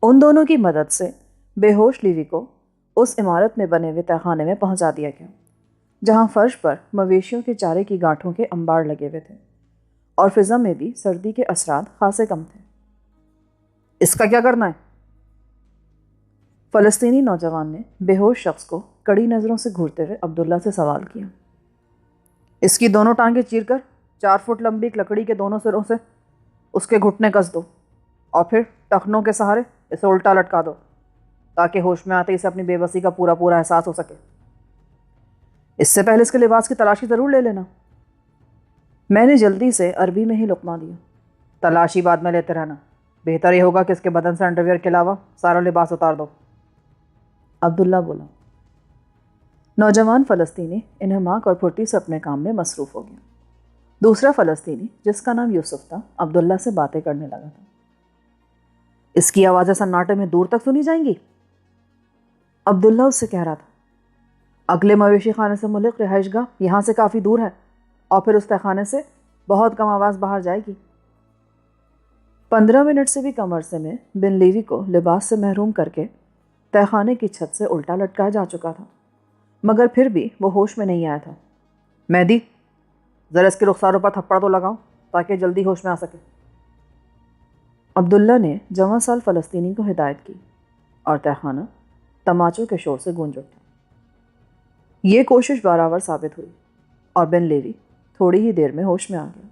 ان دونوں کی مدد سے بے ہوش لیوی کو اس عمارت میں بنے ہوئے تہخانے میں پہنچا دیا گیا جہاں فرش پر مویشیوں کے چارے کی گاٹھوں کے انبار لگے ہوئے تھے اور فضا میں بھی سردی کے اثرات خاصے کم تھے۔ اس کا کیا کرنا ہے؟ فلسطینی نوجوان نے بے ہوش شخص کو کڑی نظروں سے گھورتے ہوئے عبداللہ سے سوال کیا۔ اس کی دونوں ٹانگیں چیر کر 4 فٹ لمبی ایک لکڑی کے دونوں سروں سے اس کے گھٹنے کس دو اور پھر ٹخنوں کے سہارے اسے الٹا لٹکا دو تاکہ ہوش میں آتے اسے اپنی بے بسی کا پورا احساس ہو سکے۔ اس سے پہلے اس کے لباس کی تلاشی ضرور لے لینا۔ میں نے جلدی سے عربی میں ہی لقمہ دیا۔ تلاشی بعد میں لیتے رہنا، بہتر یہ ہوگا کہ اس کے بدن سے انڈر ویئر کے علاوہ سارا لباس اتار دو۔ عبداللہ بولا۔ نوجوان فلسطینی انہماک اور پھرتی سے اپنے کام میں مصروف ہو گیا۔ دوسرا فلسطینی جس کا نام یوسف تھا عبداللہ سے باتیں کرنے لگا تھا۔ اس کی آوازیں سناٹے میں دور تک سنی جائیں گی؟ عبداللہ اس سے کہہ رہا تھا۔ اگلے مویشی خانے سے ملک رہائش گاہ یہاں سے کافی دور ہے اور پھر اس تہخانے سے بہت کم آواز باہر جائے گی۔ 15 منٹ سے بھی کم عرصے میں بن لیوی کو لباس سے محروم کر کے تہخانے کی چھت سے الٹا لٹکایا جا چکا تھا، مگر پھر بھی وہ ہوش میں نہیں آیا تھا۔ مہدی، ذرا اس کے رخساروں پر تھپڑ تو لگاؤ تاکہ جلدی ہوش میں آ سکے۔ عبداللہ نے جوان سال فلسطینی کو ہدایت کی اور تہخانہ تماچوں کے شور سے گونج اٹھا۔ یہ کوشش برابر ثابت ہوئی اور بن لیوی تھوڑی ہی دیر میں ہوش میں آ گیا۔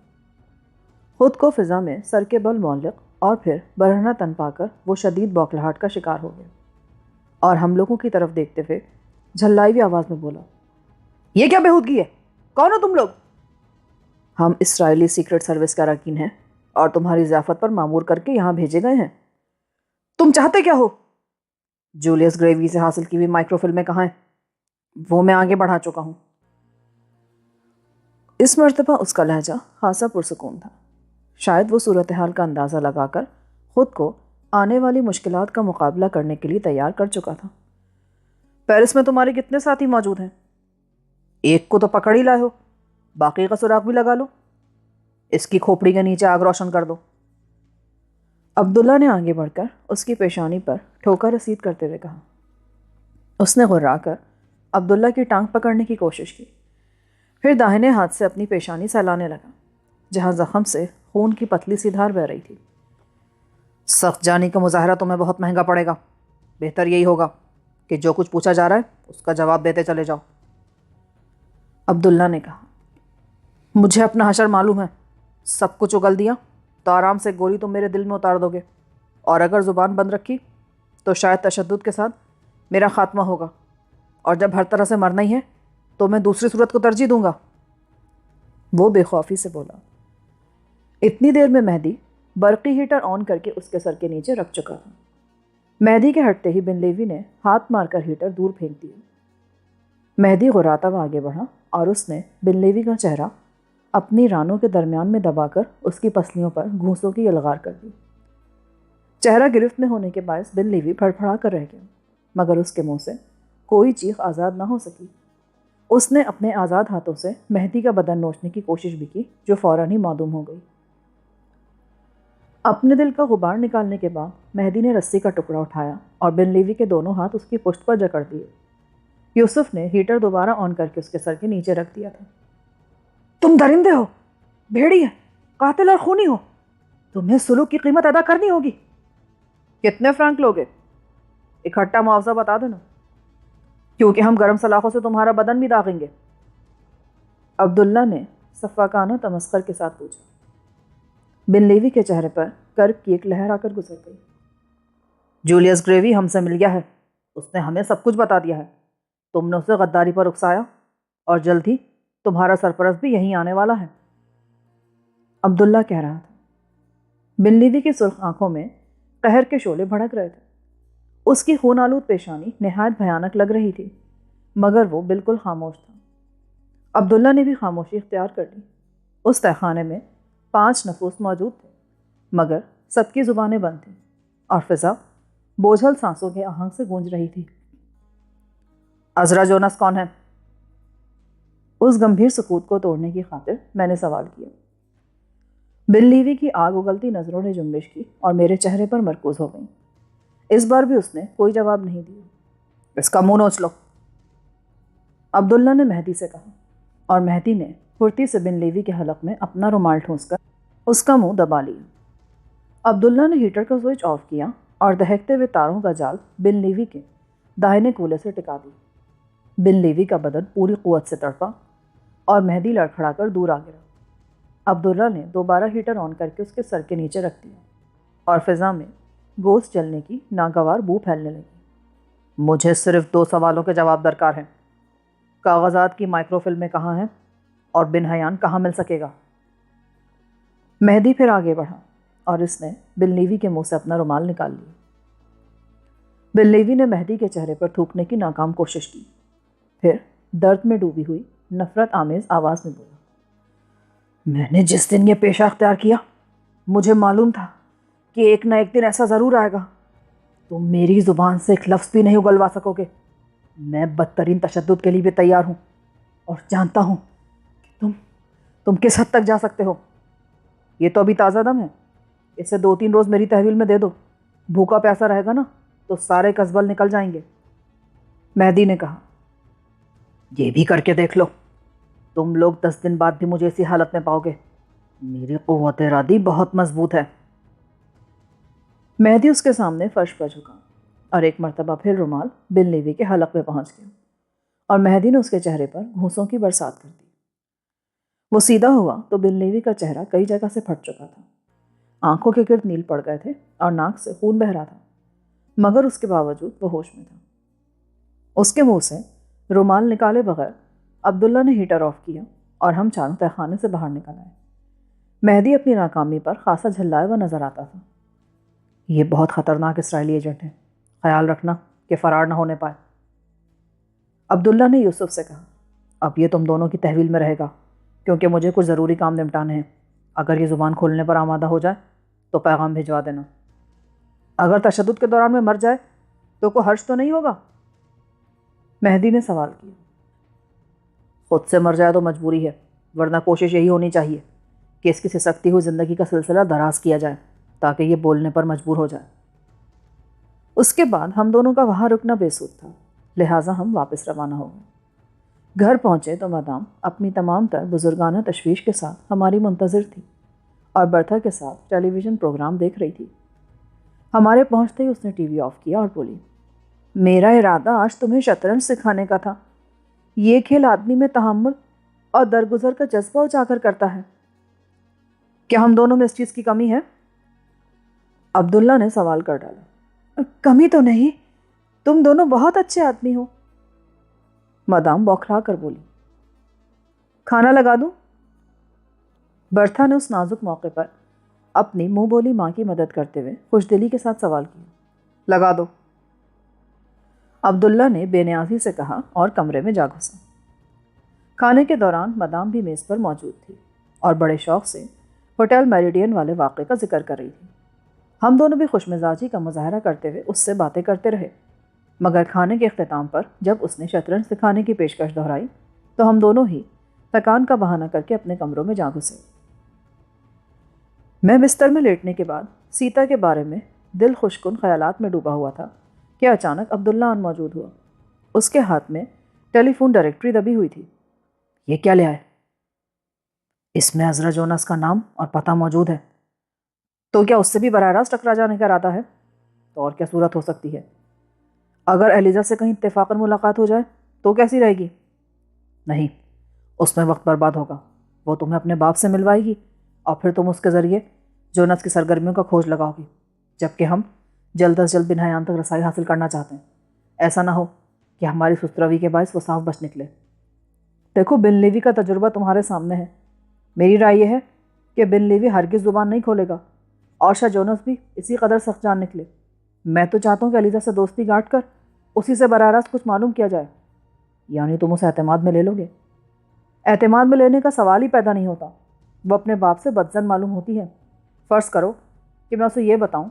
خود کو فضا میں سر کے بل معلق اور پھر برہنہ تن پا کر وہ شدید بوکھلاہٹ کا شکار ہو گیا اور ہم لوگوں کی طرف دیکھتے ہوئے جھلائی ہوئی آواز میں بولا، یہ کیا بےہودگی ہے؟ کون ہو تم لوگ؟ ہم اسرائیلی سیکرٹ سروس کا اراکین ہیں اور تمہاری ضیافت پر مامور کر کے یہاں بھیجے گئے ہیں۔ تم چاہتے کیا ہو؟ جولیس گریوی سے حاصل کی ہوئی مائکرو فلمیں کہاں ہیں؟ وہ میں آگے بڑھا چکا ہوں۔ اس مرتبہ اس کا لہجہ خاصا پرسکون تھا۔ شاید وہ صورتحال کا اندازہ لگا کر خود کو آنے والی مشکلات کا مقابلہ کرنے کے لیے تیار کر چکا تھا۔ پیرس میں تمہارے کتنے ساتھی موجود ہیں؟ ایک کو تو پکڑ ہی لائے ہو، باقی کا سراغ بھی لگا لو۔ اس کی کھوپڑی کے نیچے آگ روشن کر دو۔ عبداللہ نے آگے بڑھ کر اس کی پیشانی پر ٹھوکر رسید کرتے ہوئے کہا۔ اس نے غرا کر عبداللہ کی ٹانگ پکڑنے کی کوشش کی، پھر داہنے ہاتھ سے اپنی پیشانی سہلانے لگا جہاں زخم سے خون کی پتلی سی دھار بہہ رہی تھی۔ سخت جانی کا مظاہرہ تمہیں بہت مہنگا پڑے گا، بہتر یہی ہوگا کہ جو کچھ پوچھا جا رہا ہے اس کا جواب دیتے چلے جاؤ۔ عبداللہ نے کہا، مجھے اپنا حشر معلوم ہے، سب کچھ اگل دیا تو آرام سے گولی تم میرے دل میں اتار دو گے، اور اگر زبان بند رکھی تو شاید تشدد کے ساتھ میرا خاتمہ ہوگا، اور جب ہر طرح سے مرنا ہی ہے تو میں دوسری صورت کو ترجیح دوں گا۔ وہ بے خوفی سے بولا۔ اتنی دیر میں مہدی برقی ہیٹر آن کر کے اس کے سر کے نیچے رکھ چکا تھا۔ مہدی کے ہٹتے ہی بن لیوی نے ہاتھ مار کر ہیٹر دور پھینک دیا۔ مہدی غراتا ہوا آگے بڑھا اور اس نے بن لیوی کا چہرہ اپنی رانوں کے درمیان میں دبا کر اس کی پسلیوں پر گھونسوں کی یلغار کر دی۔ چہرہ گرفت میں ہونے کے باعث بن لیوی پھڑ پھڑا کر رہ گیا، مگر اس کے منہ سے کوئی چیخ آزاد نہ ہو سکی۔ اس نے اپنے آزاد ہاتھوں سے مہدی کا بدن نوچنے کی کوشش بھی کی جو فوراً ہی معدوم ہو گئی۔ اپنے دل کا غبار نکالنے کے بعد مہدی نے رسی کا ٹکڑا اٹھایا اور بن لیوی کے دونوں ہاتھ اس کی پشت پر جکڑ دیے۔ یوسف نے ہیٹر دوبارہ آن کر کے اس کے سر کے نیچے رکھ دیا تھا۔ تم درندے ہو، بھیڑی ہے، قاتل اور خونی ہو، تمہیں سلوک کی قیمت ادا کرنی ہوگی۔ کتنے فرانک لوگے؟ اکٹھا معاوضہ بتا دینا، کیونکہ ہم گرم سلاخوں سے تمہارا بدن بھی داغیں گے۔ عبداللہ نے سفاکانہ تمسخر کے ساتھ پوچھا۔ بن لیوی کے چہرے پر کرب کی ایک لہر آ کر گزر گئی۔ جولیس گریوی ہم سے مل گیا ہے، اس نے ہمیں سب کچھ بتا دیا ہے۔ تم نے اسے غداری پر اکسایا اور جلد ہی تمہارا سرپرست بھی یہیں آنے والا ہے۔ عبداللہ کہہ رہا تھا۔ بن لیوی کی سرخ آنکھوں میں قہر کے شعلے بھڑک رہے تھے۔ اس کی خون آلود پیشانی نہایت بھیانک لگ رہی تھی، مگر وہ بالکل خاموش تھا۔ عبداللہ نے بھی خاموشی اختیار کر لی۔ اس تہخانے میں 5 نفوس موجود تھے، مگر سب کی زبانیں بند تھیں اور فضا بوجھل سانسوں کے آہنگ سے گونج رہی تھی۔ عذرا جونس کون ہے؟ اس گمبھیر سکوت کو توڑنے کی خاطر میں نے سوال کیا۔ بن لیوی کی آگ اگلتی نظروں نے جنبش کی اور میرے چہرے پر مرکوز ہو گئیں۔ اس بار بھی اس نے کوئی جواب نہیں دیا۔ اس کا منہ نوچ لو، عبداللہ نے مہدی سے کہا، اور مہدی نے پھرتی سے بن لیوی کے حلق میں اپنا رومال ٹھونس کر اس کا منہ دبا لیا۔ عبداللہ نے ہیٹر کا سوئچ آف کیا اور دہکتے ہوئے تاروں کا جال بن لیوی کے داہنے کولے سے ٹکا دی۔ بن لیوی کا بدن پوری قوت سے تڑپا اور مہدی لڑکھڑا کر دور آ گرا۔ عبداللہ نے دوبارہ ہیٹر آن کر کے اس کے سر کے نیچے رکھ دیا اور فضا میں گوشت جلنے کی ناگوار بو پھیلنے لگی۔ مجھے صرف 2 سوالوں کے جواب درکار ہیں۔ کاغذات کی مائکرو فلمیں کہاں ہیں اور بن حیان کہاں مل سکے گا؟ مہدی پھر آگے بڑھا اور اس نے بن لیوی کے منہ سے اپنا رومال نکال لیا۔ بن لیوی نے مہدی کے چہرے پر تھوکنے کی ناکام کوشش کی، پھر درد میں ڈوبی ہوئی نفرت آمیز آواز میں بولا، میں نے جس دن یہ پیشہ اختیار کیا مجھے معلوم تھا کہ ایک نہ ایک دن ایسا ضرور آئے گا۔ تم میری زبان سے ایک لفظ بھی نہیں اگلوا سکو گے۔ میں بدترین تشدد کے لیے بھی تیار ہوں اور جانتا ہوں کہ تم کس حد تک جا سکتے ہو۔ یہ تو ابھی تازہ دم ہے، اسے 2-3 روز میری تحویل میں دے دو، بھوکا پیاسا رہے گا نا تو سارے قصبل نکل جائیں گے۔ مہدی نے کہا، یہ بھی کر کے دیکھ لو، تم لوگ 10 دن بعد بھی مجھے اسی حالت میں پاؤ گے۔ میری قوت ارادی بہت مضبوط ہے۔ مہدی اس کے سامنے فرش پر جھکا اور ایک مرتبہ پھر رومال بن لیوی کے حلق میں پہنچ گیا اور مہدی نے اس کے چہرے پر گھونسوں کی برسات کر دی۔ وہ سیدھا ہوا تو بن لیوی کا چہرہ کئی جگہ سے پھٹ چکا تھا، آنکھوں کے گرد نیل پڑ گئے تھے اور ناک سے خون بہہ رہا تھا، مگر اس کے باوجود وہ ہوش میں تھا۔ اس کے منہ سے رومال نکالے بغیر عبداللہ نے ہیٹر آف کیا اور ہم چاروں تہہ خانے سے باہر نکل آئے۔ مہدی اپنی ناکامی پر خاصا جھلائے ہوا نظر آتا تھا۔ یہ بہت خطرناک اسرائیلی ایجنٹ ہے، خیال رکھنا کہ فرار نہ ہونے پائے۔ عبداللہ نے یوسف سے کہا، اب یہ تم دونوں کی تحویل میں رہے گا کیونکہ مجھے کچھ ضروری کام نمٹانے ہیں۔ اگر یہ زبان کھولنے پر آمادہ ہو جائے تو پیغام بھجوا دینا۔ اگر تشدد کے دوران میں مر جائے تو کوئی حرج تو نہیں ہوگا؟ مہدی نے سوال کیا۔ خود سے مر جائے تو مجبوری ہے، ورنہ کوشش یہی ہونی چاہیے کہ اس کی سسکتی ہوئی زندگی کا سلسلہ دراز کیا جائے تاکہ یہ بولنے پر مجبور ہو جائے۔ اس کے بعد ہم دونوں کا وہاں رکنا بے سود تھا، لہٰذا ہم واپس روانہ ہو گئے۔ گھر پہنچے تو مدام اپنی تمام تر بزرگانہ تشویش کے ساتھ ہماری منتظر تھی اور برتھا کے ساتھ ٹیلی ویژن پروگرام دیکھ رہی تھی۔ ہمارے پہنچتے ہی اس نے ٹی وی آف کیا اور بولی، میرا ارادہ آج تمہیں شطرنج سکھانے کا تھا۔ یہ کھیل آدمی میں تحمل اور درگزر کا جذبہ اجاگر کرتا ہے۔ کیا ہم دونوں میں اس چیز کی کمی ہے؟ عبداللہ نے سوال کر ڈالا۔ کمی تو نہیں، تم دونوں بہت اچھے آدمی ہو، مدام بوکھلا کر بولی۔ کھانا لگا دوں؟ برتھا نے اس نازک موقع پر اپنی منہ بولی ماں کی مدد کرتے ہوئے خوش دلی کے ساتھ سوال کیا۔ لگا دو، عبداللہ نے بے نیازی سے کہا اور کمرے میں جا گھسا۔ کھانے کے دوران مدام بھی میز پر موجود تھی اور بڑے شوق سے ہوٹل میریڈین والے واقعے کا ذکر کر رہی تھی۔ ہم دونوں بھی خوش مزاجی کا مظاہرہ کرتے ہوئے اس سے باتیں کرتے رہے، مگر کھانے کے اختتام پر جب اس نے شطرنج سکھانے کی پیشکش دہرائی تو ہم دونوں ہی تھکان کا بہانہ کر کے اپنے کمروں میں جا گھسے۔ میں بستر میں لیٹنے کے بعد سیتا کے بارے میں دل خوشکن خیالات میں ڈوبا ہوا تھا کہ اچانک عبداللہ آن موجود ہوا۔ اس کے ہاتھ میں ٹیلی فون ڈائریکٹری دبی ہوئی تھی۔ یہ کیا لیا ہے؟ اس میں عذرا جونس کا نام اور پتہ موجود ہے۔ تو کیا اس سے بھی براہ راست ٹکرا جانے کا ارادہ ہے؟ تو اور کیا صورت ہو سکتی ہے؟ اگر ایلیزا سے کہیں اتفاقاً ملاقات ہو جائے تو کیسی رہے گی؟ نہیں، اس میں وقت برباد ہوگا۔ وہ تمہیں اپنے باپ سے ملوائے گی اور پھر تم اس کے ذریعے جونس کی سرگرمیوں کا کھوج لگاؤ گی، جبکہ ہم جلد از جلد بن حیان تک رسائی حاصل کرنا چاہتے ہیں۔ ایسا نہ ہو کہ ہماری سست روی کے باعث وہ صاف بچ نکلے۔ دیکھو، بن لیوی کا تجربہ تمہارے سامنے ہے۔ میری رائے یہ ہے کہ بن لیوی ہرگز زبان نہیں کھولے گا اور شاہ جونس بھی اسی قدر سخت جان نکلے۔ میں تو چاہتا ہوں کہ ایلیزا سے دوستی گاٹ کر اسی سے براہ راست کچھ معلوم کیا جائے۔ یعنی تم اسے اعتماد میں لے لو گے؟ اعتماد میں لینے کا سوال ہی پیدا نہیں ہوتا۔ وہ اپنے باپ سے بدظن معلوم ہوتی ہے۔ فرض کرو کہ میں اسے یہ بتاؤں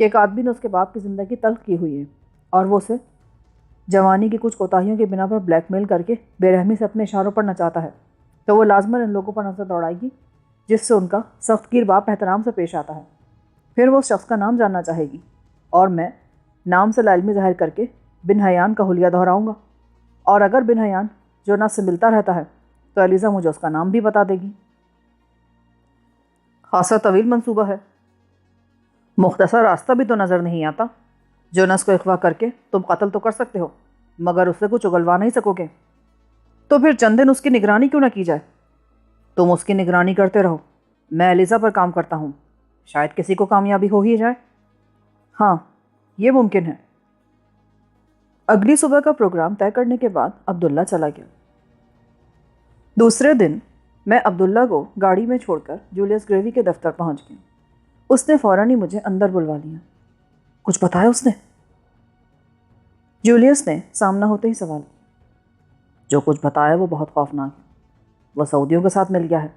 کہ ایک آدمی نے اس کے باپ کی زندگی تلخ کی ہوئی ہے اور وہ اسے جوانی کی کچھ کوتاہیوں کی بنا پر بلیک میل کر کے بے رحمی سے اپنے اشاروں پر نچاتا ہے، تو وہ لازماً ان لوگوں پر نظر دوڑائے گی جس سے ان کا سخت گیر باپ احترام سے پیش آتا ہے۔ پھر وہ اس شخص کا نام جاننا چاہے گی اور میں نام سے لالمی ظاہر کر کے بن حیان کا حلیہ دہراؤں گا، اور اگر بن حیان جونس سے ملتا رہتا ہے تو ایلیزا مجھے اس کا نام بھی بتا دے گی۔ خاصا طویل منصوبہ ہے، مختصر راستہ بھی تو نظر نہیں آتا۔ جونس کو اغوا کر کے تم قتل تو کر سکتے ہو، مگر اس سے کچھ اگلوا نہیں سکو گے۔ تو پھر چند دن اس کی نگرانی کیوں نہ کی جائے؟ تم اس کی نگرانی کرتے رہو، میں ایلیزا پر کام کرتا ہوں، شاید کسی کو کامیابی ہو ہی جائے۔ ہاں، یہ ممکن ہے۔ اگلی صبح کا پروگرام طے کرنے کے بعد عبداللہ چلا گیا۔ دوسرے دن میں عبداللہ کو گاڑی میں چھوڑ کر جولیس گریوی کے دفتر پہنچ گیا۔ اس نے فوراً ہی مجھے اندر بلوا لیا۔ کچھ بتایا اس نے؟ جولیس نے سامنا ہوتے ہی سوال کیا۔ جو کچھ بتایا وہ بہت خوفناک ہے، وہ سعودیوں کے ساتھ مل گیا ہے۔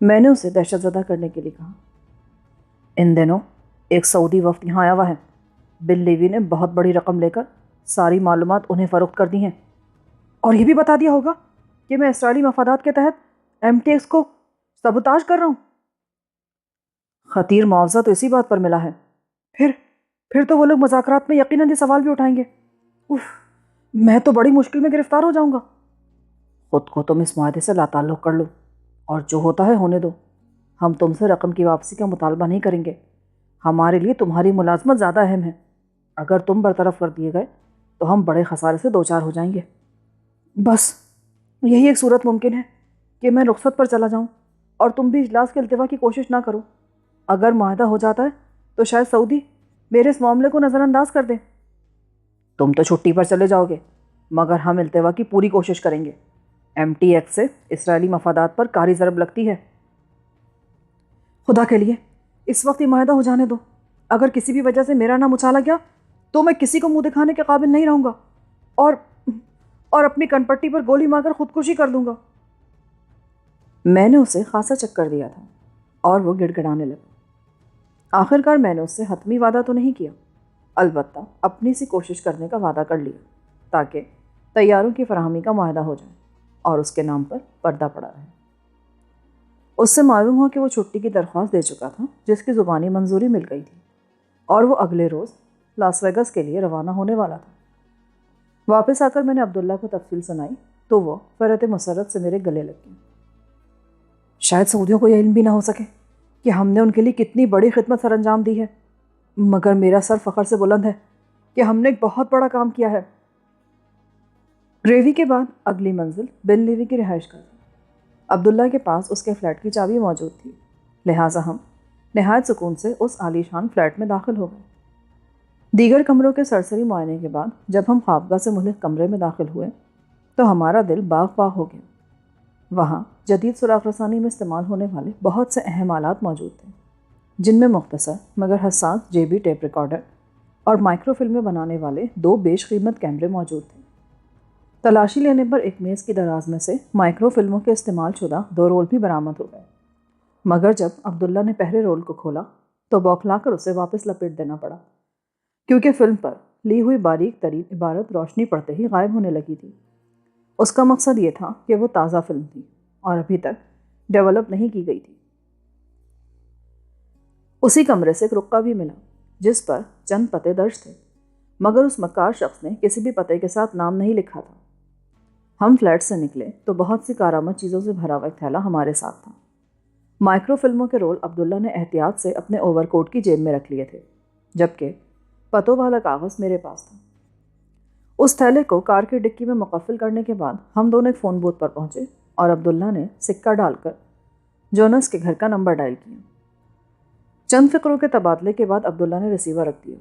میں نے اسے دہشت زدہ کرنے کے لیے کہا۔ ان دنوں ایک سعودی وفد یہاں آیا ہوا ہے، بن لیوی نے بہت بڑی رقم لے کر ساری معلومات انہیں فروخت کر دی ہیں، اور یہ بھی بتا دیا ہوگا کہ میں اسرائیلی مفادات کے تحت MTX کو سبوتاژ کر رہا ہوں۔ خطیر معاوضہ تو اسی بات پر ملا ہے۔ پھر تو وہ لوگ مذاکرات میں یقیناً یہ سوال بھی اٹھائیں گے۔ میں تو بڑی مشکل میں گرفتار ہو جاؤں گا۔ خود کو تم اس معاہدے سے لا تعلق کر لو، اور جو ہوتا ہے ہونے دو۔ ہم تم سے رقم کی واپسی کا مطالبہ نہیں کریں گے، ہمارے لیے تمہاری ملازمت زیادہ اہم ہے۔ اگر تم برطرف کر دیے گئے تو ہم بڑے خسارے سے دوچار ہو جائیں گے۔ بس یہی ایک صورت ممکن ہے کہ میں رخصت پر چلا جاؤں اور تم بھی اجلاس کے التوا کی کوشش نہ کرو۔ اگر معاہدہ ہو جاتا ہے تو شاید سعودی میرے اس معاملے کو نظر انداز کر دیں۔ تم تو چھٹی پر چلے جاؤ گے، مگر ہم التوا کی پوری کوشش کریں گے۔ MTX سے اسرائیلی مفادات پر کاری ضرب لگتی ہے۔ خدا کے لیے اس وقت یہ معاہدہ ہو جانے دو۔ اگر کسی بھی وجہ سے میرا نام اچھالا گیا تو میں کسی کو منہ دکھانے کے قابل نہیں رہوں گا، اور اپنی کنپٹی پر گولی مار کر خودکشی کر لوں گا۔ میں نے اسے خاصا چکر دیا تھا اور وہ گڑ گڑانے لگا۔ آخرکار میں نے اس سے حتمی وعدہ تو نہیں کیا، البتہ اپنی سی کوشش کرنے کا وعدہ کر لیا تاکہ طیاروں کی فراہمی کا معاہدہ ہو جائے اور اس کے نام پر پردہ پڑا رہے۔ اس سے معلوم ہوا کہ وہ چھٹی کی درخواست دے چکا تھا، جس کی زبانی منظوری مل گئی تھی، اور وہ اگلے روز لاس ویگس کے لیے روانہ ہونے والا تھا۔ واپس آ کر میں نے عبداللہ کو تفصیل سنائی تو وہ فرحت مسرت سے میرے گلے لگ گیا۔ شاید سعودیوں کو یہ علم بھی نہ ہو سکے کہ ہم نے ان کے لیے کتنی بڑی خدمت سر انجام دی ہے، مگر میرا سر فخر سے بلند ہے کہ ہم نے ایک بہت بڑا کام کیا ہے۔ گریوی کے بعد اگلی منزل بن لیوی کی رہائش گاہ تھی۔ عبداللہ کے پاس اس کے فلیٹ کی چابی موجود تھی، لہٰذا ہم نہایت سکون سے اس عالی شان فلیٹ میں داخل ہو گئے۔ دیگر کمروں کے سرسری معائنے کے بعد جب ہم خوابگاہ سے ملک کمرے میں داخل ہوئے تو ہمارا دل باغ باغ ہو گیا۔ وہاں جدید سراغ رسانی میں استعمال ہونے والے بہت سے اہم آلات موجود تھے، جن میں مختصر مگر حساس JB ٹیپ ریکارڈر اور مائکرو فلمیں بنانے والے 2 بیش قیمت کیمرے موجود تھے۔ تلاشی لینے پر ایک میز کی دراز میں سے مائکرو فلموں کے استعمال شدہ 2 رول بھی برآمد ہو گئے، مگر جب عبداللہ نے پہلے رول کو کھولا تو بوکھلا کر اسے واپس لپیٹ دینا پڑا، کیونکہ فلم پر لی ہوئی باریک ترین عبارت روشنی پڑتے ہی غائب ہونے لگی تھی۔ اس کا مقصد یہ تھا کہ وہ تازہ فلم تھی اور ابھی تک ڈیولپ نہیں کی گئی تھی۔ اسی کمرے سے ایک رقعہ بھی ملا جس پر چند پتے درج تھے، مگر اس مکار شخص نے کسی بھی پتے کے ساتھ نام نہیں لکھا تھا۔ ہم فلیٹ سے نکلے تو بہت سی کارآمد چیزوں سے بھرا ہوا ایک تھیلا ہمارے ساتھ تھا۔ مائکرو فلموں کے رول عبداللہ نے احتیاط سے اپنے اوور کوٹ کی جیب میں رکھ لیے تھے، جبکہ پتوں والا کاغذ میرے پاس تھا۔ اس تھیلے کو کار کی ڈکی میں مقفل کرنے کے بعد ہم دونوں ایک فون بوتھ پر پہنچے اور عبداللہ نے سکہ ڈال کر جونس کے گھر کا نمبر ڈائل کیا۔ چند فکروں کے تبادلے کے بعد عبداللہ نے ریسیور رکھ دیا۔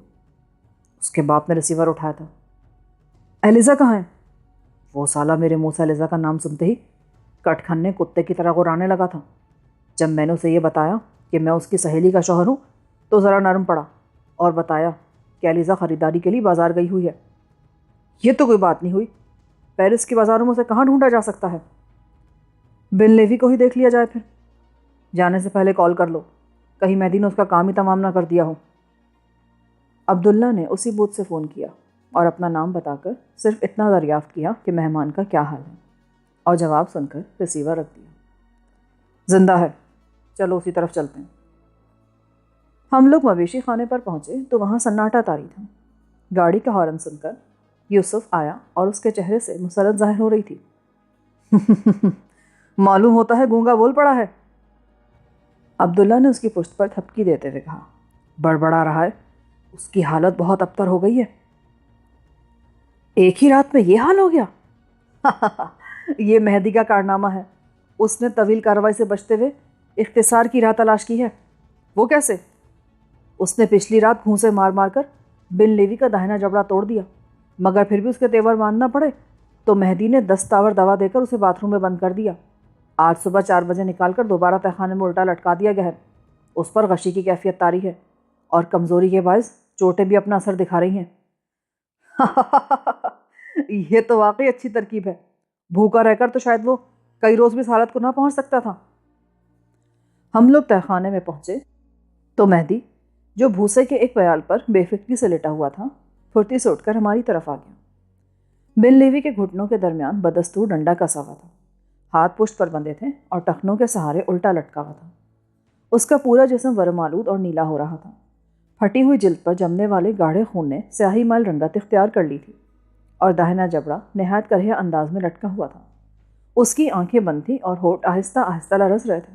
اس کے باپ نے ریسیور اٹھایا تھا۔ ایلیزا کہاں ہے؟ وہ سالہ میرے منہ سے ایلیزا کا نام سنتے ہی کٹ کھننے کتے کی طرح غرانے لگا تھا۔ جب میں نے اسے یہ بتایا کہ میں اس کی سہیلی کا شوہر ہوں تو ذرا نرم پڑا اور بتایا کہ ایلیزا خریداری کے لیے بازار گئی ہوئی ہے۔ یہ تو کوئی بات نہیں ہوئی، پیرس کی بازاروں میں اسے کہاں ڈھونڈا جا سکتا ہے؟ بن لیوی کو ہی دیکھ لیا جائے، پھر جانے سے پہلے کال کر لو، کہیں مہدی نے اس کا کام ہی تمام نہ کر دیا ہو۔ عبداللہ نے اسی بوتھ سے فون کیا اور اپنا نام بتا کر صرف اتنا دریافت کیا کہ مہمان کا کیا حال ہے، اور جواب سن کر ریسیور رکھ دیا۔ زندہ ہے، چلو اسی طرف چلتے ہیں۔ ہم لوگ مویشی خانے پر پہنچے تو وہاں سناٹا طاری تھا۔ گاڑی کا ہارن سن کر یوسف آیا اور اس کے چہرے سے مسرت ظاہر ہو رہی تھی۔ معلوم ہوتا ہے گونگا بول پڑا ہے۔ عبداللہ نے اس کی پشت پر تھپکی دیتے ہوئے کہا، بڑبڑا رہا ہے، اس کی حالت بہت ابتر ہو گئی ہے۔ ایک ہی رات میں یہ حال ہو گیا؟ یہ مہدی کا کارنامہ ہے۔ اس نے طویل کارروائی سے بچتے ہوئے اختصار کی راہ تلاش کی ہے۔ وہ کیسے؟ اس نے پچھلی رات گھونسے مار مار کر بن لیوی کا داہنا جبڑا توڑ دیا، مگر پھر بھی اس کے تیور ماننا پڑے تو مہدی نے 10 تاور دوا دے کر اسے باتھ روم میں بند کر دیا۔ آج صبح 4 بجے نکال کر دوبارہ تہخانے میں الٹا لٹکا دیا گیا ہے۔ اس پر غشی کی کیفیت طاری ہے اور کمزوری کے باعث چوٹیں بھی اپنا اثر دکھا رہی ہیں۔ یہ تو واقعی اچھی ترکیب ہے۔ بھوکا رہ کر تو شاید وہ کئی روز بھی اس حالت کو نہ پہنچ سکتا تھا۔ ہم لوگ تہخانے میں پہنچے تو مہدی، جو بھوسے کے ایک پیال پر بے فکری سے لیٹا ہوا تھا، پھرتی سے اٹھ کر ہماری طرف آ گیا۔ بن لیوی کے گھٹنوں کے درمیان بدستور ڈنڈا کسا ہوا تھا، ہاتھ پشت پر بندھے تھے اور ٹخنوں کے سہارے الٹا لٹکا ہوا تھا۔ اس کا پورا جسم ورم آلود اور نیلا ہو رہا تھا۔ پھٹی ہوئی جلد پر جمنے والے گاڑھے خون نے سیاہی مائل رنگت اختیار کر لی تھی اور داہنا جبڑا نہایت کرہ انداز میں لٹکا ہوا تھا۔ اس کی آنکھیں بند تھیں اور ہونٹ آہستہ آہستہ لرز رہے تھے۔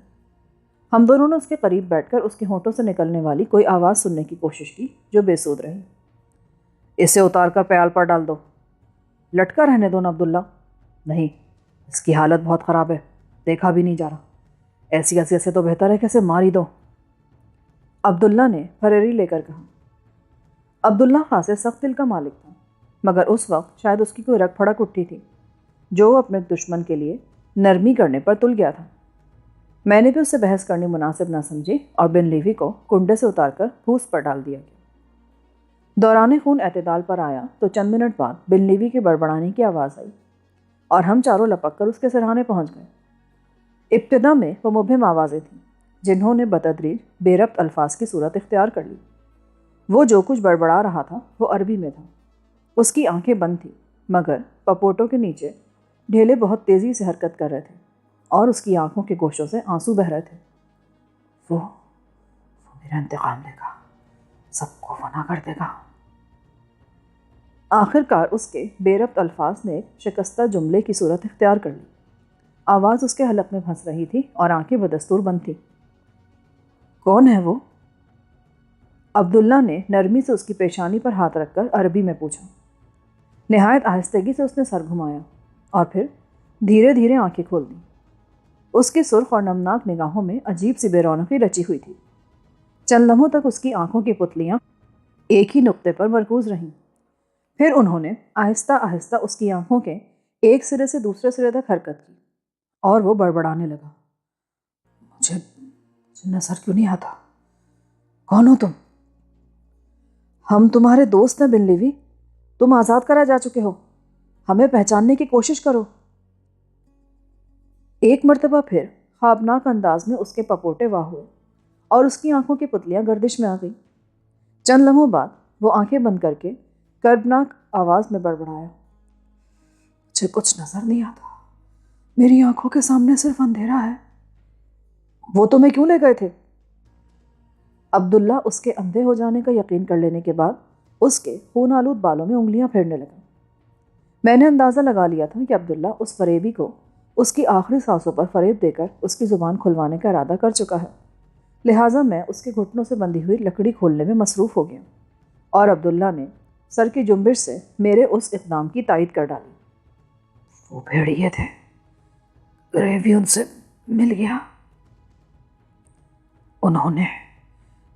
ہم دونوں نے اس کے قریب بیٹھ کر اس کے ہونٹوں سے نکلنے والی کوئی آواز سننے کی کوشش کی جو بے سود رہی۔ اسے اتار کر پیال پر ڈال دو۔ لٹکا رہنے دو نا عبداللہ۔ نہیں، اس کی حالت بہت خراب ہے، دیکھا بھی نہیں جا رہا۔ ایسی اذیت سے تو بہتر ہے کہ اسے مار ہی دو۔ عبداللہ نے پھریری لے کر کہا۔ عبداللہ خاصے سخت دل کا مالک تھا، مگر اس وقت شاید اس کی کوئی رگ پھڑک اٹھی تھی جو اپنے دشمن کے لیے نرمی کرنے پر تل گیا تھا۔ میں نے بھی اس سے بحث کرنی مناسب نہ سمجھی اور بن لیوی کو کنڈے سے اتار کر پھوس پر ڈال دیا گیا۔ دوران خون اعتدال پر آیا تو چند منٹ بعد بن لیوی کے بڑبڑانے کی آواز آئی اور ہم چاروں لپک کر اس کے سرہانے پہنچ گئے۔ ابتدا میں وہ مبہم آوازیں تھیں جنہوں نے بتدریج بے ربط الفاظ کی صورت اختیار کر لی۔ وہ جو کچھ بڑبڑا رہا تھا وہ عربی میں تھا۔ اس کی آنکھیں بند تھیں، مگر پپوٹوں کے نیچے ڈھیلے بہت تیزی سے حرکت کر رہے تھے اور اس کی آنکھوں کے گوشوں سے آنسو بہہ رہے تھے۔ وہ میرا انتقام لے گا، سب کو فنا کر دے گا۔ آخر کار اس کے بے ربط الفاظ نے ایک شکستہ جملے کی صورت اختیار کر لی۔ آواز اس کے حلق میں پھنس رہی تھی اور آنکھیں بدستور بند تھیں۔ کون ہے وہ؟ عبداللہ نے نرمی سے اس کی پیشانی پر ہاتھ رکھ کر عربی میں پوچھا۔ نہایت آہستگی سے اس نے سر گھمایا اور پھر دھیرے دھیرے آنکھیں کھول دیں۔ اس کی سرخ اور نمناک نگاہوں میں عجیب سی بے رونقی رچی ہوئی تھی۔ چند لمحوں تک اس کی آنکھوں کی پتلیاں ایک ہی نقطے پر مرکوز رہیں، پھر انہوں نے آہستہ آہستہ اس کی آنکھوں کے ایک سرے سے دوسرے سرے تک حرکت کی اور وہ بڑبڑانے لگا۔ مجھے نظر کیوں نہیں آتا؟ کون ہو تم؟ ہم تمہارے دوست ہیں بن لیوی، تم آزاد کرا جا چکے ہو، ہمیں پہچاننے کی کوشش کرو۔ ایک مرتبہ پھر خوابناک انداز میں اس کے پپوٹے واہ ہوئے اور اس کی آنکھوں کی پتلیاں گردش میں آ گئی۔ چند لمحوں بعد وہ آنکھیں بند کر کے کربناک آواز میں بڑبڑایا، مجھے کچھ نظر نہیں آتا، میری آنکھوں کے سامنے صرف اندھیرا ہے۔ وہ تمہیں کیوں لے گئے تھے؟ عبداللہ اس کے اندھے ہو جانے کا یقین کر لینے کے بعد اس کے خون آلود بالوں میں انگلیاں پھیرنے لگا۔ میں نے اندازہ لگا لیا تھا کہ عبداللہ اس فریبی کو اس کی آخری سانسوں پر فریب دے کر اس کی زبان کھلوانے کا ارادہ کر چکا ہے، لہٰذا میں اس کے گھٹنوں سے بندھی ہوئی لکڑی کھولنے میں مصروف ہو گیا اور عبداللہ نے سر کی جنبش سے میرے اس اقدام کی تائید کر ڈالی۔ وہ بھیڑیے تھے، گریوی ان سے مل گیا، انہوں نے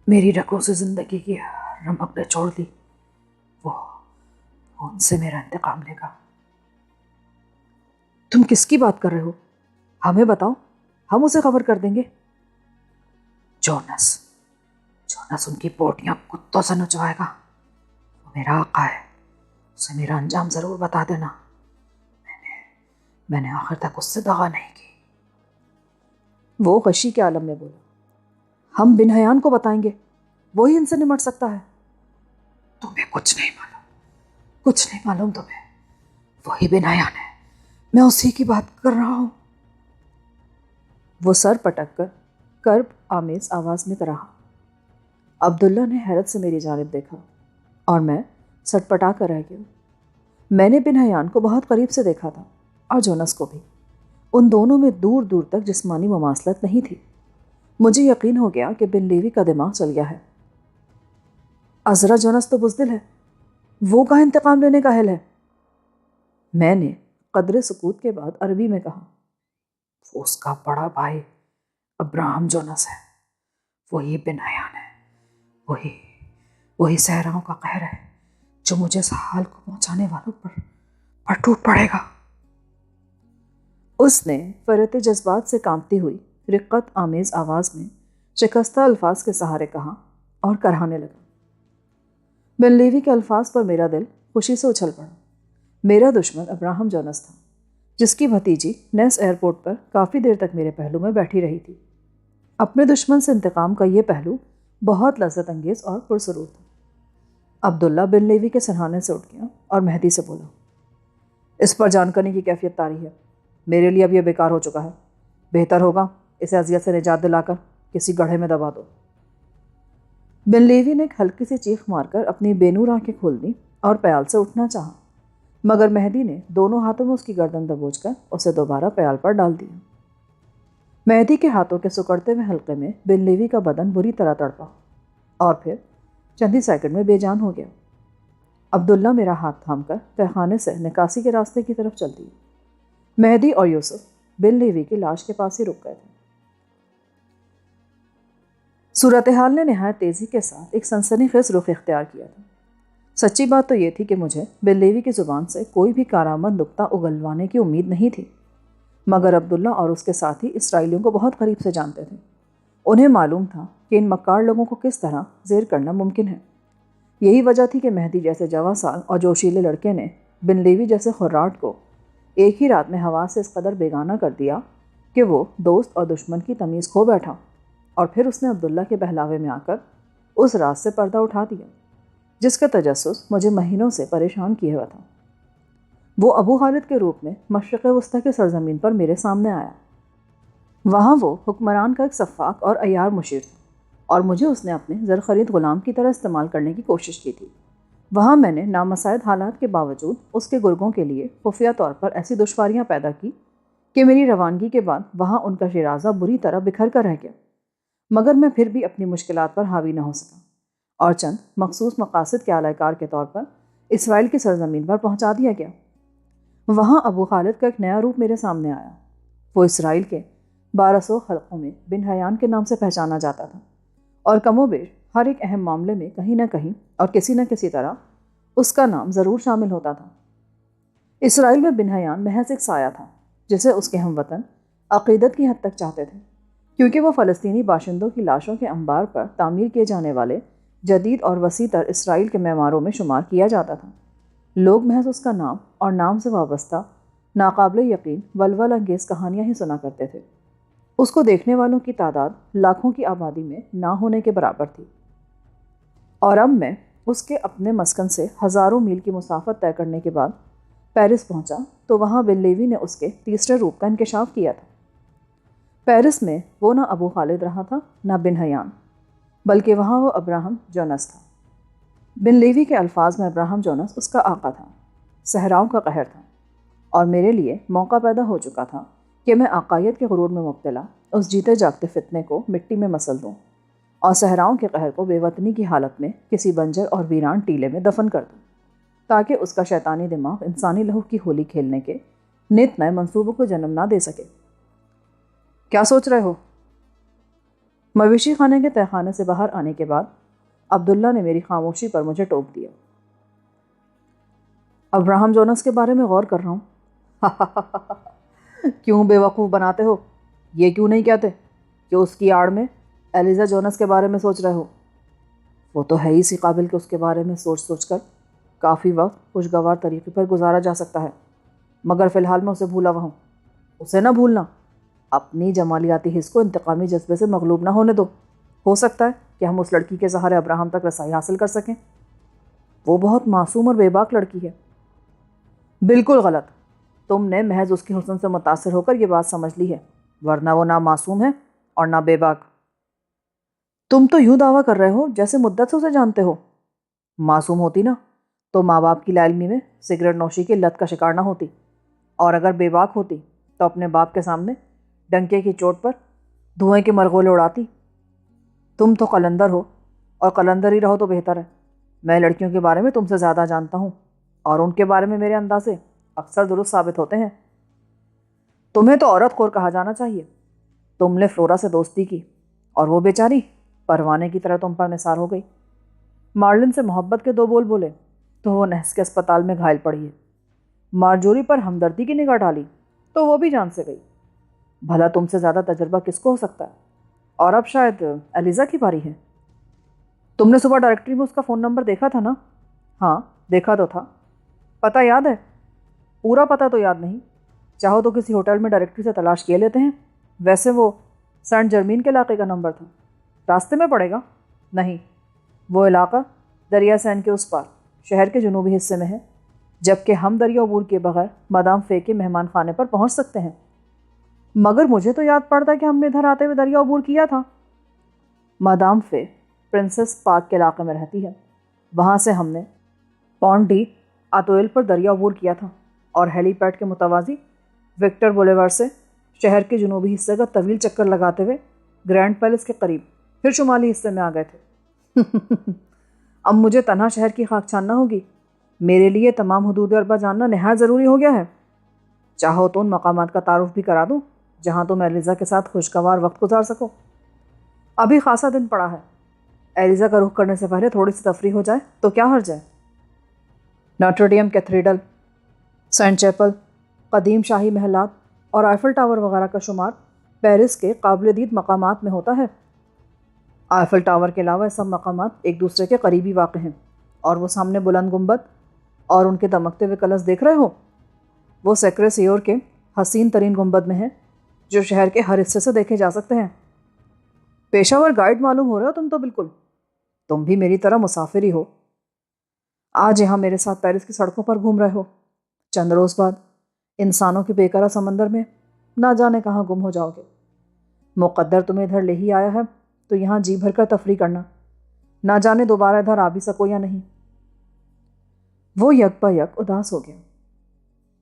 میری رگوں سے زندگی کی رمق چھوڑ دی، وہ ان سے میرا انتقام لے گا۔ تم کس کی بات کر رہے ہو؟ ہمیں بتاؤ، ہم اسے خبر کر دیں گے۔ جونس ان کی بوٹیاں کتوں سے نچوائے گا، وہ میرا آقا ہے، اسے میرا انجام ضرور بتا دینا۔ میں نے آخر تک اس سے دغا نہیں کی۔ وہ غشی کے عالم میں بولا، ہم بن حیان کو بتائیں گے، وہی ان سے نمٹ سکتا ہے۔ تمہیں کچھ نہیں معلوم تمہیں، وہی بن حیان ہے، میں اسی کی بات کر رہا ہوں۔ وہ سر پٹک کر کرب آمیز آواز میں کہا، عبداللہ نے حیرت سے میری جانب دیکھا اور میں سٹپٹا کر رہ گیا۔ میں نے بن حیان کو بہت قریب سے دیکھا تھا اور جونس کو بھی۔ ان دونوں میں دور دور تک جسمانی مماثلت نہیں تھی۔ مجھے یقین ہو گیا کہ بن لیوی کا دماغ چل گیا ہے۔ عذرا جونس تو بزدل ہے، وہ کہاں انتقام لینے کا اہل ہے؟ میں نے قدر سکوت کے بعد عربی میں کہا، وہ اس کا بڑا بھائی ابراہم جونس ہے، وہی بن حیان ہے، وہی صحراؤں کا قہر ہے جو مجھے اس حال کو پہنچانے والوں پر ٹوٹ پڑے گا۔ اس نے فرط جذبات سے کانپتی ہوئی رقت آمیز آواز میں شکستہ الفاظ کے سہارے کہا اور کرہانے لگا۔ بن لیوی کے الفاظ پر میرا دل خوشی سے اچھل پڑا۔ میرا دشمن ابراہم جونس تھا، جس کی بھتیجی نیس ایئرپورٹ پر کافی دیر تک میرے پہلو میں بیٹھی رہی تھی۔ اپنے دشمن سے انتقام کا یہ پہلو بہت لذت انگیز اور پرسرور تھا۔ عبداللہ بن لیوی کے سرہانے سے اٹھ گیا اور مہدی سے بولا، اس پر جان کرنے کی کیفیت طاری ہے، میرے لیے اب یہ بیکار ہو چکا ہے، بہتر ہوگا اسے اذیت سے نجات دلا کر کسی گڑھے میں دبا دو۔ بن لیوی نے ایک ہلکی سی چیخ مار کر اپنی بے نور آنکھیں کھول دیں اور پیال سے اٹھنا چاہا، مگر مہدی نے دونوں ہاتھوں میں اس کی گردن دبوچ کر اسے دوبارہ پیال پر ڈال دیا۔ مہدی کے ہاتھوں کے سکڑتے ہوئے حلقے میں بن لیوی کا بدن بری طرح تڑپا اور پھر چند ہی سیکنڈ میں بے جان ہو گیا۔ عبداللہ میرا ہاتھ تھام کر تہخانے سے نکاسی کے راستے کی طرف چل دیے۔ مہدی اور یوسف بن لیوی کی لاش کے پاس ہی رک گئے تھے۔ صورتحال نے نہایت تیزی کے ساتھ ایک سنسنی خیز رخ اختیار کیا تھا۔ سچی بات تو یہ تھی کہ مجھے بن لیوی کی زبان سے کوئی بھی کارآمد نکتہ اگلوانے کی امید نہیں تھی، مگر عبداللہ اور اس کے ساتھی اسرائیلیوں کو بہت قریب سے جانتے تھے۔ انہیں معلوم تھا کہ ان مکار لوگوں کو کس طرح زیر کرنا ممکن ہے۔ یہی وجہ تھی کہ مہدی جیسے جواں سال اور جوشیلے لڑکے نے بن لیوی جیسے خراٹ کو ایک ہی رات میں ہوا سے اس قدر بیگانہ کر دیا کہ وہ دوست اور دشمن کی تمیز کھو بیٹھا، اور پھر اس نے عبداللہ کے بہلاوے میں آ کر اس راز سے پردہ اٹھا دیا جس کا تجسس مجھے مہینوں سے پریشان کیے ہوا تھا۔ وہ ابو خالد کے روپ میں مشرق وسطی کے سرزمین پر میرے سامنے آیا۔ وہاں وہ حکمران کا ایک سفاک اور عیار مشیر تھا، اور مجھے اس نے اپنے زرخرید غلام کی طرح استعمال کرنے کی کوشش کی تھی۔ وہاں میں نے نامساعد حالات کے باوجود اس کے گرگوں کے لیے خفیہ طور پر ایسی دشواریاں پیدا کی کہ میری روانگی کے بعد وہاں ان کا شیرازہ بری طرح بکھر کر رہ گیا، مگر میں پھر بھی اپنی مشکلات پر حاوی نہ ہو سکا اور چند مخصوص مقاصد کے اعلی کار کے طور پر اسرائیل کی سرزمین پر پہنچا دیا گیا۔ وہاں ابو خالد کا ایک نیا روپ میرے سامنے آیا۔ وہ اسرائیل کے 1200 خلقوں میں بن حیان کے نام سے پہچانا جاتا تھا، اور کم و بیش ہر ایک اہم معاملے میں کہیں نہ کہیں اور کسی نہ کسی طرح اس کا نام ضرور شامل ہوتا تھا۔ اسرائیل میں بن حیان محض ایک سایہ تھا جسے اس کے ہم وطن عقیدت کی حد تک چاہتے تھے، کیونکہ وہ فلسطینی باشندوں کی لاشوں کے انبار پر تعمیر کیے جانے والے جدید اور وسیع تر اسرائیل کے معماروں میں شمار کیا جاتا تھا۔ لوگ محض اس کا نام اور نام سے وابستہ ناقابل یقین ولول انگیز کہانیاں ہی سنا کرتے تھے۔ اس کو دیکھنے والوں کی تعداد لاکھوں کی آبادی میں نہ ہونے کے برابر تھی، اور اب میں اس کے اپنے مسکن سے ہزاروں میل کی مسافت طے کرنے کے بعد پیرس پہنچا تو وہاں بن لیوی نے اس کے تیسرے روپ کا انکشاف کیا تھا۔ پیرس میں وہ نہ ابو خالد رہا تھا نہ بن حیان، بلکہ وہاں وہ ابراہم جونس تھا۔ بن لیوی کے الفاظ میں ابراہم جونس اس کا آقا تھا، صحراؤں کا قہر تھا، اور میرے لیے موقع پیدا ہو چکا تھا کہ میں عقائد کے غرور میں مبتلا اس جیتے جاگتے فتنے کو مٹی میں مسل دوں اور صحراؤں کے قہر کو بے وطنی کی حالت میں کسی بنجر اور ویران ٹیلے میں دفن کر دوں، تاکہ اس کا شیطانی دماغ انسانی لہو کی ہولی کھیلنے کے نت نئے منصوبوں کو جنم نہ دے سکے۔ کیا سوچ رہے ہو؟ مویشی خانے کے تہخانے سے باہر آنے کے بعد عبداللہ نے میری خاموشی پر مجھے ٹوک دیا۔ ابراہم جونس کے بارے میں غور کر رہا ہوں۔ کیوں بے وقوف بناتے ہو؟ یہ کیوں نہیں کہتے کہ اس کی آڑ میں ایلیزا جونس کے بارے میں سوچ رہے ہو؟ وہ تو ہے ہی سی قابل کہ اس کے بارے میں سوچ سوچ کر کافی وقت خوشگوار طریقے پر گزارا جا سکتا ہے، مگر فی الحال میں اسے بھولا ہوا ہوں۔ اسے نہ بھولنا، اپنی جمالیاتی حس کو انتقامی جذبے سے مغلوب نہ ہونے دو۔ ہو سکتا ہے کہ ہم اس لڑکی کے سہارے ابراہم تک رسائی حاصل کر سکیں۔ وہ بہت معصوم اور بے باک لڑکی ہے۔ بالکل غلط، تم نے محض اس کے حسن سے متاثر ہو کر یہ بات سمجھ لی ہے، ورنہ وہ نہ معصوم ہے اور نہ بے باک۔ تم تو یوں دعویٰ کر رہے ہو جیسے مدت سے اسے جانتے ہو۔ معصوم ہوتی نا تو ماں باپ کی لا علمی میں سگریٹ نوشی کی لت کا شکار نہ ہوتی، اور اگر بے باک ہوتی تو اپنے باپ کے سامنے ڈنکے کی چوٹ پر دھوئیں کے مرغولے اڑاتی۔ تم تو قلندر ہو، اور قلندر ہی رہو تو بہتر ہے۔ میں لڑکیوں کے بارے میں تم سے زیادہ جانتا ہوں، اور ان کے بارے میں میرے اندازے اکثر درست ثابت ہوتے ہیں۔ تمہیں تو عورت خور کہا جانا چاہیے۔ تم نے فلورا سے دوستی کی، اور وہ بیچاری پروانے کی طرح تم پر نثار ہو گئی۔ مارلن سے محبت کے دو بول بولے تو وہ نحس کے اسپتال میں گھائل پڑی ہے۔ مارجوری پر ہمدردی کی نگاہ ڈالی تو وہ بھی جان سے گئی۔ بھلا تم سے زیادہ تجربہ کس کو ہو سکتا ہے؟ اور اب شاید ایلیزا کی باری ہے۔ تم نے صبح ڈائریکٹری میں اس کا فون نمبر دیکھا تھا نا؟ ہاں دیکھا تو تھا۔ پتہ یاد ہے؟ پورا پتہ تو یاد نہیں، چاہو تو کسی ہوٹل میں ڈائریکٹری سے تلاش کیے لیتے ہیں۔ ویسے وہ سینٹ جرمین کے علاقے کا نمبر تھا، راستے میں پڑے گا؟ نہیں، وہ علاقہ دریا سین کے اس پار شہر کے جنوبی حصے میں ہے، جبکہ ہم دریا عبور کیے بغیر مادام فے کے مہمان خانے پر پہنچ سکتے ہیں۔ مگر مجھے تو یاد پڑتا ہے کہ ہم نے ادھر آتے ہوئے دریا عبور کیا تھا۔ مادام فے پرنسس پارک کے علاقے میں رہتی ہے، وہاں سے ہم نے پونڈ ڈی آتویل پر دریا عبور کیا تھا، اور ہیلی پیڈ کے متوازی وکٹر بولیوار سے شہر کے جنوبی حصے کا طویل چکر لگاتے ہوئے گرینڈ پیلس کے قریب پھر شمالی حصے میں آ گئے تھے۔ اب مجھے تنہا شہر کی خاک چھاننا ہوگی، میرے لیے تمام حدود عربہ جاننا نہایت ضروری ہو گیا ہے۔ چاہو تو ان مقامات کا تعارف بھی کرا دوں جہاں تم ایلیزا کے ساتھ خوشگوار وقت گزار سکو۔ ابھی خاصا دن پڑا ہے، ایلیزا کا رخ کرنے سے پہلے تھوڑی سی تفریح ہو جائے تو کیا حرج ہے؟ ناٹرڈیم کیتھیڈرل، سینٹ چیپل، قدیم شاہی محلات اور آئیفل ٹاور وغیرہ کا شمار پیرس کے قابل دید مقامات میں ہوتا ہے۔ آئیفل ٹاور کے علاوہ سب مقامات ایک دوسرے کے قریبی واقع ہیں، اور وہ سامنے بلند گنبد اور ان کے دمکتے ہوئے کلش دیکھ رہے ہو، وہ سیکرے سیور کے حسین ترین گنبد میں ہیں جو شہر کے ہر حصے سے دیکھے جا سکتے ہیں۔ پیشہ ور گائیڈ معلوم ہو رہے ہو تم تو بالکل، تم بھی میری طرح مسافر ہی ہو۔ آج یہاں میرے ساتھ پیرس کی سڑکوں پر گھوم رہے ہو، چند روز بعد انسانوں کے بے قرار سمندر میں نہ جانے کہاں گم ہو جاؤ گے۔ مقدر تمہیں ادھر لے ہی آیا ہے تو یہاں جی بھر کر تفریح کرنا، نہ جانے دوبارہ ادھر آ بھی سکو یا نہیں۔ وہ یک بہ یک اداس ہو گیا۔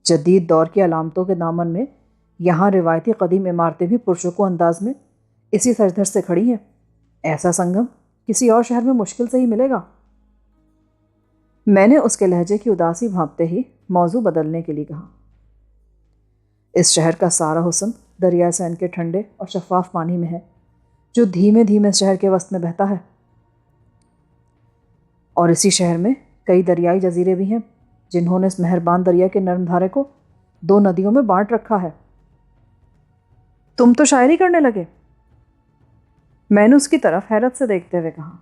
جدید دور کی علامتوں کے دامن میں یہاں روایتی قدیم عمارتیں بھی پرسکون انداز میں اسی سج دھج سے کھڑی ہیں۔ ایسا سنگم کسی اور شہر میں مشکل سے ہی ملے گا۔ میں نے اس کے لہجے کی اداسی بھانپتے ہی موضوع بدلنے کے لیے کہا، اس شہر کا سارا حسن دریا سین کے ٹھنڈے اور شفاف پانی میں ہے جو دھیمے دھیمے شہر کے وسط میں بہتا ہے، اور اسی شہر میں کئی دریائی جزیرے بھی ہیں جنہوں نے اس مہربان دریا کے نرم دھارے کو دو ندیوں میں بانٹ رکھا ہے۔ تم تو شاعری کرنے لگے؟ میں نے اس کی طرف حیرت سے دیکھتے ہوئے کہا۔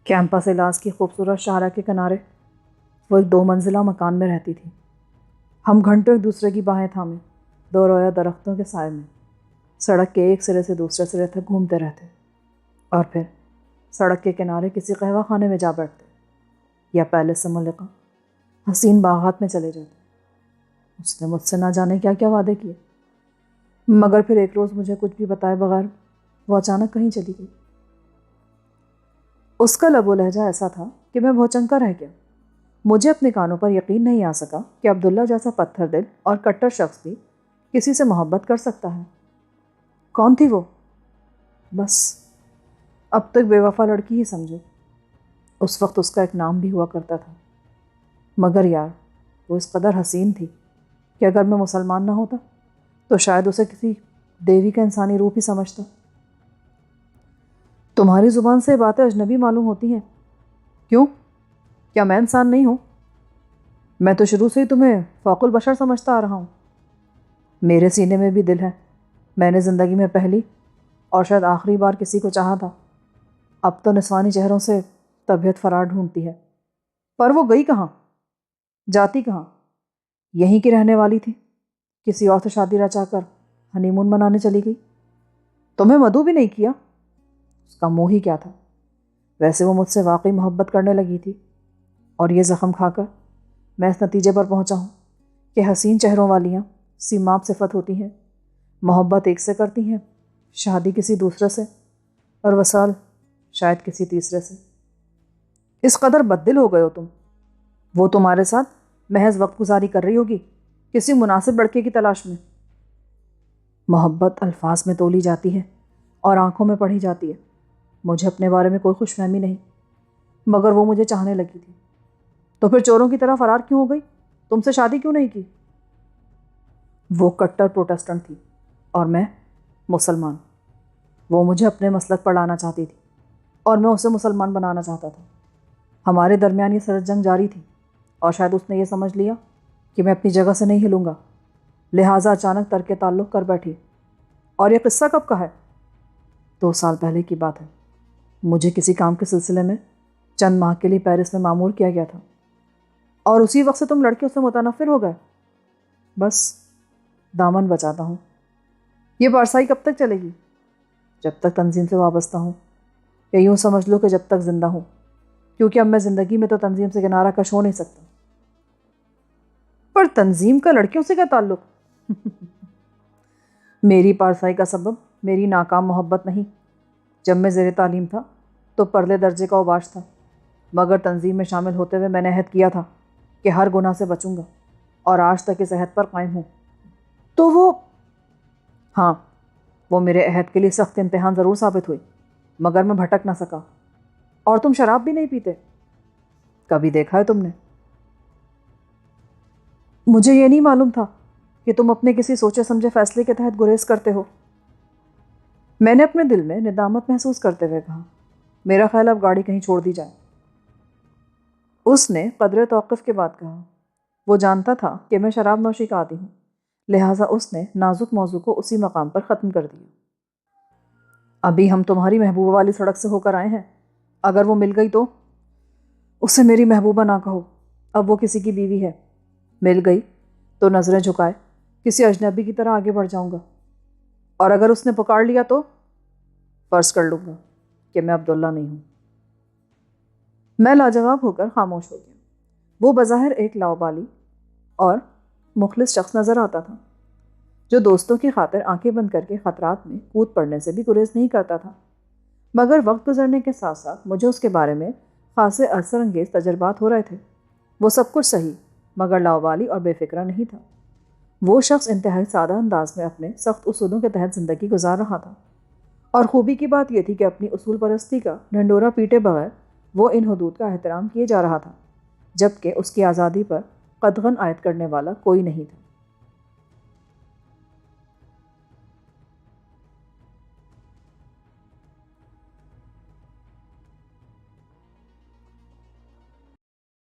کیمپس الاس کی خوبصورت شاہراہ کے کنارے وہ ایک 2 منزلہ مکان میں رہتی تھی۔ ہم گھنٹوں ایک دوسرے کی باہیں تھامے دو رویا درختوں کے سائے میں سڑک کے ایک سرے سے دوسرے سرے تک گھومتے رہتے، اور پھر سڑک کے کنارے کسی قہوہ خانے میں جا بیٹھتے یا پیلس سے ملکہ حسین باغات میں چلے جاتے۔ اس نے مجھ سے نہ جانے کیا کیا وعدے کیے، مگر پھر ایک روز مجھے کچھ بھی بتائے بغیر وہ اچانک کہیں چلی گئی۔ اس کا لب و لہجہ ایسا تھا کہ میں بھوچنکا رہ گیا۔ مجھے اپنے کانوں پر یقین نہیں آ سکا کہ عبداللہ جیسا پتھر دل اور کٹر شخص بھی کسی سے محبت کر سکتا ہے۔ کون تھی وہ؟ بس اب تک بے وفا لڑکی ہی سمجھو۔ اس وقت اس کا ایک نام بھی ہوا کرتا تھا، مگر یار وہ اس قدر حسین تھی کہ اگر میں مسلمان نہ ہوتا تو شاید اسے کسی دیوی کا انسانی روپ ہی سمجھتا۔ تمہاری زبان سے باتیں اجنبی معلوم ہوتی ہیں، کیوں؟ کیا میں انسان نہیں ہوں؟ میں تو شروع سے ہی تمہیں فوق البشر سمجھتا آ رہا ہوں۔ میرے سینے میں بھی دل ہے، میں نے زندگی میں پہلی اور شاید آخری بار کسی کو چاہا تھا۔ اب تو نسوانی چہروں سے طبیعت فرار ڈھونڈتی ہے، پر وہ گئی کہاں؟ جاتی کہاں؟ یہیں کی رہنے والی تھی، کسی اور سے شادی رچا کر ہنی مون منانے چلی گئی۔ تمہیں مدعو بھی نہیں کیا؟ اس کا منہ ہی کیا تھا، ویسے وہ مجھ سے واقعی محبت کرنے لگی تھی، اور یہ زخم کھا کر میں اس نتیجے پر پہنچا ہوں کہ حسین چہروں والیاں سیماب صفت ہوتی ہیں، محبت ایک سے کرتی ہیں، شادی کسی دوسرے سے، اور وصال شاید کسی تیسرے سے۔ اس قدر بددل ہو گئے ہو تم۔ وہ تمہارے ساتھ محض وقت گزاری کر رہی ہوگی، کسی مناسب لڑکے کی تلاش میں۔ محبت الفاظ میں تولی جاتی ہے اور آنکھوں میں پڑھی جاتی ہے۔ مجھے اپنے بارے میں کوئی خوش فہمی نہیں، مگر وہ مجھے چاہنے لگی تھی تو پھر چوروں کی طرح فرار کیوں ہو گئی؟ تم سے شادی کیوں نہیں کی؟ وہ کٹر پروٹسٹنٹ تھی اور میں مسلمان۔ وہ مجھے اپنے مسلک پر لانا چاہتی تھی اور میں اسے مسلمان بنانا چاہتا تھا۔ ہمارے درمیان یہ سرد جنگ جاری تھی اور شاید اس نے یہ سمجھ لیا کہ میں اپنی جگہ سے نہیں ہلوں گا، لہٰذا اچانک ترک تعلق کر بیٹھی۔ اور یہ قصہ کب کا ہے؟ 2 سال پہلے کی بات ہے۔ مجھے کسی کام کے سلسلے میں چند ماہ کے لیے پیرس میں مامور کیا گیا تھا، اور اسی وقت سے تم لڑکیوں سے متنفر ہو گئے۔ بس دامن بچاتا ہوں۔ یہ پارسائی کب تک چلے گی؟ جب تک تنظیم سے وابستہ ہوں، یا یوں سمجھ لو کہ جب تک زندہ ہوں، کیونکہ اب میں زندگی میں تو تنظیم سے کنارہ کش ہو نہیں سکتا۔ پر تنظیم کا لڑکیوں سے کیا تعلق؟ میری پارسائی کا سبب میری ناکام محبت نہیں۔ جب میں زیر تعلیم تھا تو پرلے درجے کا اوباش تھا، مگر تنظیم میں شامل ہوتے ہوئے میں نے عہد کیا تھا کہ ہر گناہ سے بچوں گا، اور آج تک اس عہد پر قائم ہوں۔ تو ہاں، وہ میرے عہد کے لیے سخت امتحان ضرور ثابت ہوئی، مگر میں بھٹک نہ سکا۔ اور تم شراب بھی نہیں پیتے؟ کبھی دیکھا ہے تم نے؟ مجھے یہ نہیں معلوم تھا کہ تم اپنے کسی سوچے سمجھے فیصلے کے تحت گریز کرتے ہو۔ میں نے اپنے دل میں ندامت محسوس کرتے ہوئے کہا، میرا خیال اب گاڑی کہیں چھوڑ دی جائے۔ اس نے قدرے توقف کے بعد کہا، وہ جانتا تھا کہ میں شراب نوشی کا عادی ہوں، لہٰذا اس نے نازک موضوع کو اسی مقام پر ختم کر دیا۔ ابھی ہم تمہاری محبوبہ والی سڑک سے ہو کر آئے ہیں، اگر وہ مل گئی تو؟ اسے میری محبوبہ نہ کہو، اب وہ کسی کی بیوی ہے۔ مل گئی تو نظریں جھکائے کسی اجنبی کی طرح آگے بڑھ جاؤں گا، اور اگر اس نے پکار لیا تو فرض کر لوں گا کہ میں عبداللہ نہیں ہوں۔ میں لاجواب ہو کر خاموش ہو گیا۔ وہ بظاہر ایک لاؤبالی اور مخلص شخص نظر آتا تھا، جو دوستوں کی خاطر آنکھیں بند کر کے خطرات میں کود پڑنے سے بھی گریز نہیں کرتا تھا۔ مگر وقت گزرنے کے ساتھ ساتھ مجھے اس کے بارے میں خاصے اثر انگیز تجربات ہو رہے تھے۔ وہ سب کچھ صحیح مگر لاؤبالی اور بے فکرہ نہیں تھا۔ وہ شخص انتہائی سادہ انداز میں اپنے سخت اصولوں کے تحت زندگی گزار رہا تھا، اور خوبی کی بات یہ تھی کہ اپنی اصول پرستی کا ڈھنڈورا پیٹے بغیر وہ ان حدود کا احترام کیے جا رہا تھا، جبکہ اس کی آزادی پر قدغن عائد کرنے والا کوئی نہیں تھا۔